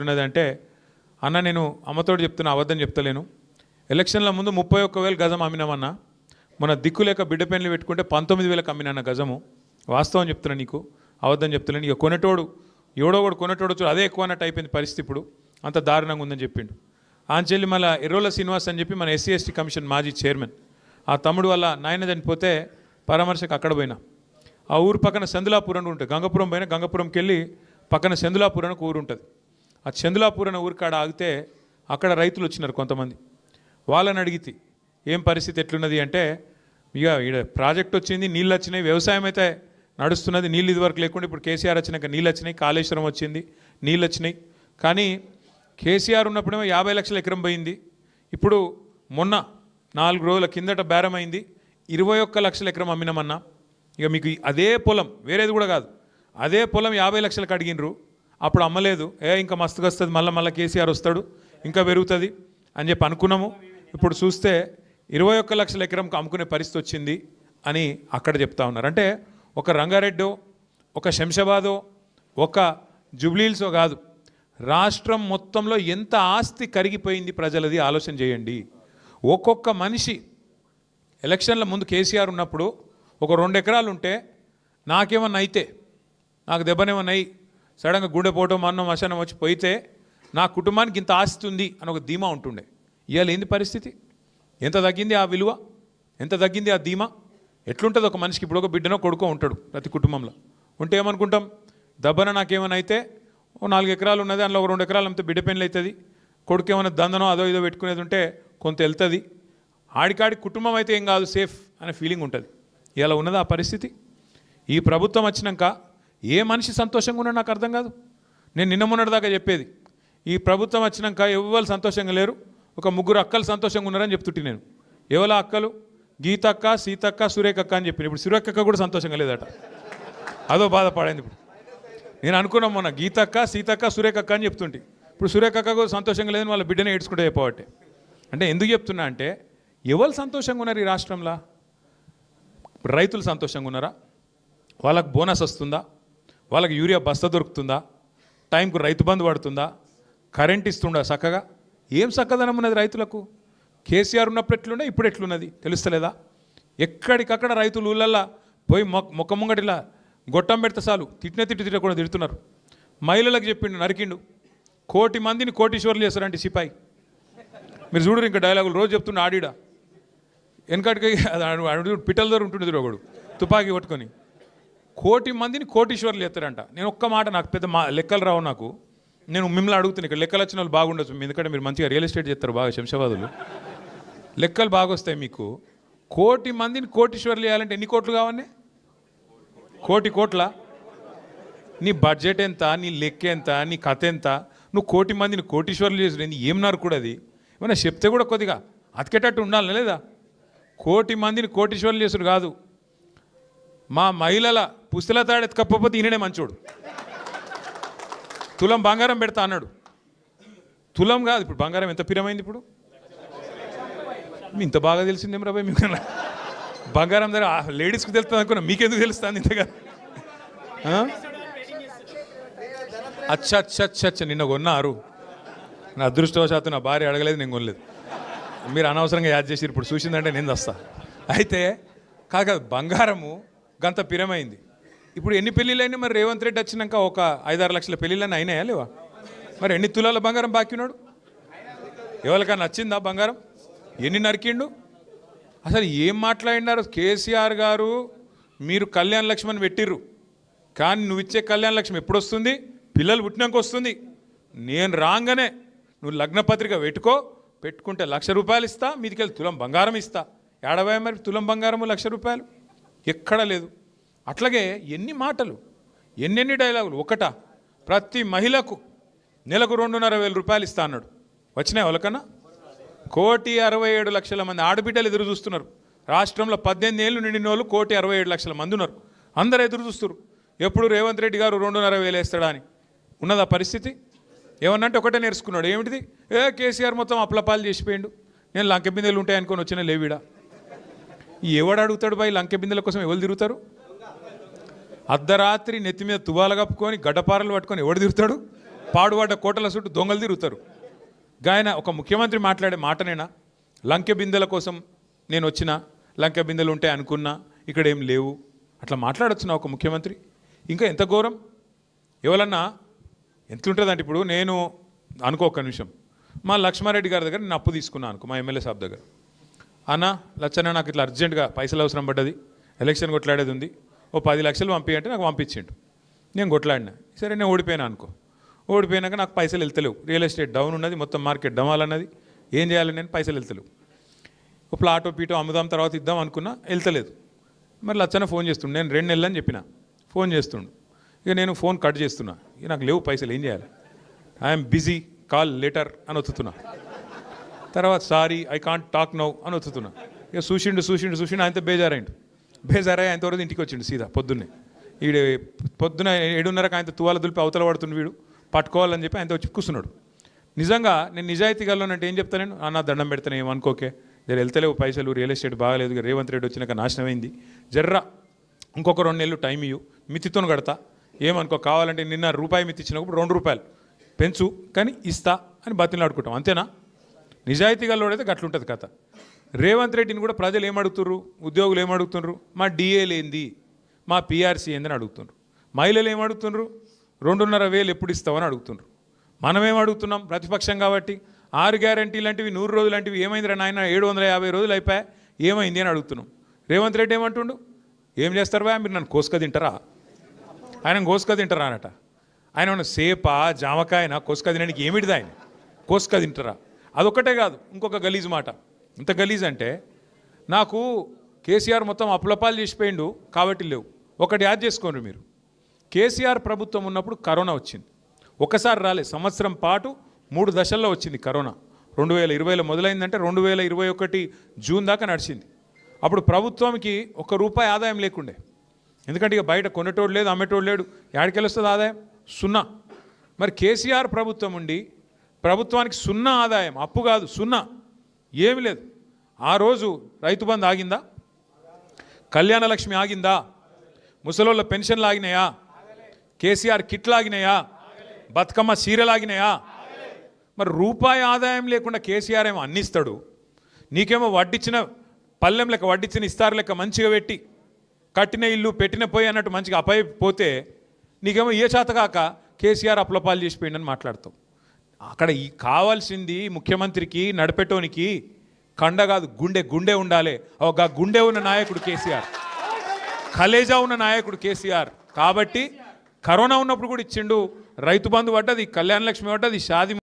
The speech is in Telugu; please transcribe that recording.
ఉన్నదంటే అన్న నేను అమ్మతోటి చెప్తున్నా, అబద్ధం చెప్తలేను. ఎలక్షన్ల ముందు 31,000 గజం అమ్మినామన్నా. మన దిక్కులేక బిడ్డ పెన్లు పెట్టుకుంటే 19,000 అమ్మినాన్న గజము. వాస్తవం చెప్తున్నా, నీకు అబద్ధం చెప్తలేను. ఇక కొనేటోడు ఎవడో కూడా కొనేటోడు అదే ఎక్కువ అన్నట్టు అయిపోయింది పరిస్థితి. ఇప్పుడు అంత దారుణంగా ఉందని చెప్పిండు. ఆంచెల్లి మళ్ళీ ఎర్రోల శ్రీనివాస్ అని చెప్పి మన ఎస్సీ ఎస్టీ కమిషన్ మాజీ చైర్మన్, ఆ తమ్ముడు వల్ల నాయన చనిపోతే పరామర్శకు అక్కడ పోయినా. ఆ ఊరు పక్కన సెందులాపూర్ అని ఉంటుంది. గంగపురం పోయినా, గంగపురంకి వెళ్ళి పక్కన సెందులాపూర్ అని ఒక ఊరు ఉంటుంది. ఆ చందులాపూర్ అనే ఊరికాడ ఆగితే అక్కడ రైతులు వచ్చినారు కొంతమంది. వాళ్ళని అడిగితే ఏం పరిస్థితి ఎట్లున్నది అంటే, ఇక ఈడ ప్రాజెక్ట్ వచ్చింది, నీళ్ళు వచ్చినాయి, వ్యవసాయం అయితే నడుస్తున్నది. నీళ్ళు ఇదివరకు లేకుండా ఇప్పుడు కేసీఆర్ వచ్చినాక నీళ్ళు వచ్చినాయి, కాళేశ్వరం వచ్చింది, నీళ్ళు వచ్చినాయి. కానీ కేసీఆర్ ఉన్నప్పుడేమో 50 లక్షల ఎకరం పోయింది. ఇప్పుడు మొన్న 4 రోజుల కిందట బేరమైంది 21 లక్షల ఎకరం అమ్మినామన్నా. ఇక మీకు అదే పొలం, వేరేది కూడా కాదు, అదే పొలం 50 లక్షలకు అడిగినరు. అప్పుడు అమ్మలేదు. ఇంకా మస్తుగా వస్తుంది, మళ్ళీ కేసీఆర్ వస్తాడు, ఇంకా పెరుగుతుంది అని చెప్పి అనుకున్నాము. ఇప్పుడు చూస్తే 21 లక్షల ఎకరంకి అమ్ముకునే పరిస్థితి వచ్చింది అని అక్కడ చెప్తా ఉన్నారు. అంటే ఒక రంగారెడ్డో, ఒక శంషాబాదో, ఒక జుబ్లీహిల్సో కాదు, రాష్ట్రం మొత్తంలో ఎంత ఆస్తి కరిగిపోయింది ప్రజలది ఆలోచన చేయండి. ఒక్కొక్క మనిషి ఎలక్షన్ల ముందు కేసీఆర్ ఉన్నప్పుడు ఒక 2 ఎకరాలు ఉంటే, నాకేమన్నా అయితే, నాకు దెబ్బనేమన్నా అయ్యి సడన్గా గుండెపోవటం, అన్నం మశానం వచ్చి పోయితే నా కుటుంబానికి ఇంత ఆస్తి ఉంది అని ఒక ధీమా ఉంటుండే. ఇవాళ ఏంది పరిస్థితి? ఎంత తగ్గింది ఆ విలువ, ఎంత తగ్గింది ఆ ధీమా? ఎట్లుంటుంది ఒక మనిషికి? ఇప్పుడు ఒక బిడ్డనో కొడుకో ఉంటాడు ప్రతి కుటుంబంలో. ఉంటే ఏమనుకుంటాం, దబ్బన నాకేమైనా అయితే ఓ 4 ఎకరాలు ఉన్నది, అందులో ఒక 2 ఎకరాలు అమ్మితే బిడ్డ పెళ్ళి అవుతుంది, కొడుకు ఏమైనా దందనో అదో ఇదో పెట్టుకునేది ఉంటే కొంత వెళ్తుంది, ఆడికాడి కుటుంబం అయితే ఏం కాదు, సేఫ్ అనే ఫీలింగ్ ఉంటుంది. ఇలా ఉన్నది ఆ పరిస్థితి. ఈ ప్రభుత్వం వచ్చినాక ఏ మనిషి సంతోషంగా ఉన్నాడు నాకు అర్థం కాదు. నేను నిన్న మొన్నటిదాకా చెప్పేది, ఈ ప్రభుత్వం వచ్చినాక ఎవరు సంతోషంగా లేరు, ఒక 3 అక్కలు సంతోషంగా ఉన్నారని చెప్తుంటే నేను. ఎవరు అక్కలు? గీతక్క, సీతక్క, సురేఖక్క అని చెప్పిన. ఇప్పుడు సురేఖక్క కూడా సంతోషంగా లేదట, అదో బాధపడింది. ఇప్పుడు నేను అనుకున్నాం మొన్న గీతక్క, సీతక్క, సురేఖక్క అని చెప్తుంటే, ఇప్పుడు సురేఖక్క కూడా సంతోషంగా లేదని వాళ్ళ బిడ్డనే ఏడ్చుకుంటే చెప్పబట్టే. అంటే ఎందుకు చెప్తున్నా అంటే, ఎవరు సంతోషంగా ఉన్నారు ఈ రాష్ట్రంలో? రైతులు సంతోషంగా ఉన్నారా? వాళ్ళకు బోనస్ వస్తుందా? వాళ్ళకి యూరియా బస్తా దొరుకుతుందా? టైంకు రైతు బంధు పడుతుందా? కరెంట్ ఇస్తుందా చక్కగా? ఏం చక్కదనం ఉన్నది రైతులకు? కేసీఆర్ ఉన్నప్పుడు ఎట్లుండే, ఇప్పుడు ఎట్లున్నది తెలుస్తలేదా? ఎక్కడికక్కడ రైతులు ఊళ్ళల్లో పోయి మొక్క ముంగటిలా గొట్టం పెడితే చాలు తిట్టిన కూడా తిడుతున్నారు. మహిళలకు చెప్పిండు, నరికిండు. 1,000,000 మందిని కోటీశ్వర్లు చేస్తారంటే సిపాయి. మీరు చూడరు ఇంకా డైలాగులు రోజు చెప్తుండే. ఆడిడా వెనకటికి పిట్టల దగ్గర ఉంటుండే ఒకడు తుపాకీ కొట్టుకొని 1,000,000 మందిని కోటీశ్వర్లు చేస్తారంట. నేను ఒక్క మాట, నాకు పెద్ద లెక్కలు రావు నాకు, నేను మిమ్మల్ని అడుగుతున్నాను. ఇక్కడ లెక్కలు వచ్చిన వాళ్ళు బాగుండొచ్చు, ఎందుకంటే మీరు మంచిగా రియల్ ఎస్టేట్ చేస్తారు బాగా, శంషాబాదులు లెక్కలు బాగా వస్తాయి మీకు. 1,000,000 మందిని కోటీశ్వర్లు చేయాలంటే ఎన్ని కోట్లు కావాలి? 1,000,000 కోట్ల? నీ బడ్జెట్ ఎంత, నీ లెక్క ఎంత, నీ కథ ఎంత? నువ్వు 1,000,000 మందిని కోటీశ్వర్లు చేసి ఏం నరుకుడు అది? ఏమన్నా చెప్తే కూడా కొద్దిగా అతికేటట్టు ఉండాలి లేదా? 1,000,000 మందిని కోటీశ్వర్లు చేసుడు కాదు, మా మహిళల పుస్తల తాడు ఎత్తుకపోతే ఈయననే మంచోడు. తులం బంగారం పెడతా అన్నాడు. తులం కాదు, ఇప్పుడు బంగారం ఎంత పిరమైంది ఇప్పుడు? ఇంత బాగా తెలిసిందేం రాబాయ్ మీకు? బంగారం దగ్గర లేడీస్కి తెలుస్తుంది అనుకున్నా, మీకెందుకు తెలుస్తుంది ఇంతగా? అచ్చ నిన్న కొన్నారు. నా అదృష్టవశాత్తు నా భార్య అడగలేదు, నేను కొనలేదు. మీరు అనవసరంగా యాద్ చేసి ఇప్పుడు చూసిందంటే నేను వస్తా. అయితే కాదు, బంగారము గంత పిరమైంది. ఇప్పుడు ఎన్ని పెళ్ళిళ్ళైనా మరి రేవంత్ రెడ్డి వచ్చినాక ఒక 5-6 లక్షల పెళ్ళిళ్ళని అయినాయా లేవా? మరి ఎన్ని తులాల బంగారం బాకీ ఉన్నాడు? ఎవరికైనా నచ్చిందా బంగారం? ఎన్ని నరికిండు? అసలు ఏం మాట్లాడినారు? కేసీఆర్ గారు మీరు కళ్యాణ లక్ష్మి పెట్టిర్రు, కానీ నువ్వు ఇచ్చే కళ్యాణ లక్ష్మి ఎప్పుడు వస్తుంది? పిల్లలు పుట్టినాక వస్తుంది. నేను రాగానే నువ్వు లగ్నపత్రిక పెట్టుకుంటే ₹1,00,000 ఇస్తా, మీదికెళ్ళి తులం బంగారం ఇస్తా. ఏడవా మరి తులం బంగారము ₹1,00,000? ఎక్కడా లేదు. అట్లాగే ఎన్ని మాటలు, ఎన్నెన్ని డైలాగులు. ఒకటా, ప్రతి మహిళకు నెలకు ₹2,500 ఇస్తా అన్నాడు. వచ్చినాయి వాళ్ళకన్నా? 1,67,00,000 మంది ఆడబిడ్డలు ఎదురు చూస్తున్నారు. రాష్ట్రంలో 18 ఏళ్ళు నిండిన వాళ్ళు 1,67,00,000 మంది ఉన్నారు. అందరూ ఎదురు చూస్తున్నారు, ఎప్పుడు రేవంత్ రెడ్డి గారు 2,500 వేస్తాడా అని. ఉన్నదా పరిస్థితి? ఏమన్నంటే ఒకటే నేర్చుకున్నాడు. ఏమిటిది? కేసీఆర్ మొత్తం అప్లపాలు చేసిపోయిండు, నేను లంకె బిందెలు ఉంటాయి అనుకొని వచ్చిన లేవిడా. ఎవడు అడుగుతాడు బాయ్? లంకె బిందెల కోసం ఎవరు తిరుగుతారు? అర్ధరాత్రి నెత్తి మీద తువాల కప్పుకొని గడ్డపారలు పట్టుకొని ఎవడు తిరుగుతాడు? పాడుబడ్డ కోటల చుట్టూ దొంగలు తిరుగుతారు. గాయన ఒక ముఖ్యమంత్రి మాట్లాడే మాటనేనా? లంకె బిందెల కోసం నేను వచ్చిన, లంకె బిందెలు ఉంటాయి అనుకున్నా, ఇక్కడ ఏం లేవు, అట్లా మాట్లాడొచ్చునా ఒక ముఖ్యమంత్రి? ఇంకా ఎంత ఘోరం! ఎవరన్నా ఎంతుంటుందంటే, ఇప్పుడు నేను అనుకో ఒక్క నిమిషం, మా లక్ష్మారెడ్డి గారి దగ్గర నేను అప్పు తీసుకున్నాను అనుకో, మా ఎమ్మెల్యే సాబ్ దగ్గర. అన్న లచ్చన్న నాకు ఇట్లా అర్జెంటుగా పైసలు అవసరం పడ్డది, ఎలక్షన్ కొట్లాడేది ఉంది, ఓ 10 లక్షలు పంపించంటే నాకు పంపించిండు. నేను కొట్లాడినా, సరే నేను ఓడిపోయినా అనుకో. ఓడిపోయినాక నాకు పైసలు వెళ్తలేవు, రియల్ ఎస్టేట్ డౌన్ ఉన్నది, మొత్తం మార్కెట్ డమాల్ అన్నది, ఏం చేయాలి? నేను పైసలు వెళ్తలేవు. ఒక ప్లాటో పీటో అమ్ముదాం తర్వాత ఇద్దాం అనుకున్నా, వెళ్తలేదు. మరి లచ్చన్న ఫోన్ చేస్తుండు, నేను 2 నెలలు అని చెప్పిన, ఫోన్ చేస్తుండు. ఇక నేను ఫోన్ కట్ చేస్తున్నా, ఇక నాకు లేవు పైసలు, ఏం చేయాలి? ఐఎమ్ బిజీ, కాల్ లేటర్ అని ఒత్తుతున్నా. తర్వాత sorry I can't talk now అని ఒత్తుతున్నా. ఇక చూసిండు ఆయనతో బేజారైండు. బేజారై ఆయన తర్వాత ఇంటికి వచ్చిండు సీదా పొద్దున్నే. ఈడు పొద్దున 7:30కి ఆయనతో తువాల దులిపి అవతల పడుతుండు, వీడు పట్టుకోవాలని చెప్పి ఆయనతో వచ్చి కూర్చున్నాడు. నిజంగా నేను నిజాయితీ గల్లోనంటే ఏం చెప్తాను నేను? అన్న దండం పెడతాను, ఏమనుకోకే, జర వెళ్తలేవు పైసలు, రియల్ ఎస్టేట్ బాగాలేదు, రేవంత్ రెడ్డి వచ్చినాక నాశనమైంది, జర్రా ఇంకొక 2 నెలలు టైం ఇవ్వు, మితితో కడతా, ఏమనుకో, కావాలంటే నిన్న రూపాయి మితి ఇచ్చినప్పుడు 2 రూపాయలు పెంచు కానీ ఇస్తా అని బతిలాడుకుంటాం, అంతేనా? నిజాయితీ గల్లోడైతే గట్లుంటుంది కథ. రేవంత్ రెడ్డిని కూడా ప్రజలు ఏమడుగుతుర్రు, ఉద్యోగులు ఏమడుగుతున్నారు? మా డిఏలు ఏంది, మా పిఆర్సీ ఏందని అడుగుతున్నారు. మహిళలు ఏమడుగుతున్నారు? 2,500 ఎప్పుడు ఇస్తామని అడుగుతున్నారు. మనమేం అడుగుతున్నాం? ప్రతిపక్షం కాబట్టి 6 గ్యారంటీ లాంటివి, 100 రోజులు లాంటివి, ఏమైందిరా నాయన 750 రోజులు అయిపోయా, ఏమైంది అని అడుగుతున్నాం. రేవంత్ రెడ్డి ఏమంటుండు? ఏం చేస్తారు బా, మీరు నన్ను కోసుక తింటారా? ఆయన కోసుక తింటారా అనట. ఆయన ఉన్న సేప జామకాయన కోసుక తినడానికి ఏమిటిది? ఆయన కోసుక తింటారా? అదొక్కటే కాదు, ఇంకొక గలీజ్ మాట. ఇంత గలీజ్ అంటే, నాకు కేసీఆర్ మొత్తం అప్పులపాలు చేసిపోయిండు కాబట్టి లేవు. ఒకటి యాద్ చేసుకోండి మీరు, కేసీఆర్ ప్రభుత్వం ఉన్నప్పుడు కరోనా వచ్చింది, ఒకసారి రాలే, సంవత్సరం పాటు 3 దశల్లో వచ్చింది కరోనా. 2020లో మొదలైందంటే 2021 జూన్ దాకా నడిచింది. అప్పుడు ప్రభుత్వానికి ₹1 ఆదాయం లేకుండే, ఎందుకంటే ఇక బయట కొనేటోడు లేదు, అమ్మేటోడు లేడు, యాడికెళ్ళి వస్తుంది ఆదాయం? 0. మరి కేసీఆర్ ప్రభుత్వం ఉండి ప్రభుత్వానికి 0 ఆదాయం, అప్పు కాదు 0, ఏమి లేదు. ఆ రోజు రైతు బంధు ఆగిందా? కళ్యాణ లక్ష్మి ఆగిందా? ముసలోళ్ళ పెన్షన్లు ఆగినాయా? కేసీఆర్ కిట్లు ఆగినాయా? బతుకమ్మ సీరియల్ ఆగినాయా? మరి రూపాయి ఆదాయం లేకుండా కేసీఆర్ ఏమో అన్నిస్తాడు, నీకేమో వడ్డిచ్చిన పల్లెం లెక్క, వడ్డిచ్చిన ఇస్తారు లెక్క మంచిగా పెట్టి, కట్టిన ఇల్లు పెట్టిన పోయి అన్నట్టు మంచిగా అపైపోతే నీకేమో ఏ చేతగాక కేసీఆర్ అప్లపాలు చేసిపోయిందని మాట్లాడతావు. అక్కడ కావాల్సింది ముఖ్యమంత్రికి, నడిపెట్టోనికి కండ కాదు, గుండె ఉండాలి. ఒక గుండె ఉన్న నాయకుడు కేసీఆర్, కలేజా ఉన్న నాయకుడు కేసీఆర్. కాబట్టి కరోనా ఉన్నప్పుడు కూడా ఇచ్చిండు, రైతు బంధు పడ్డది, కళ్యాణ లక్ష్మి పడ్డది, షాది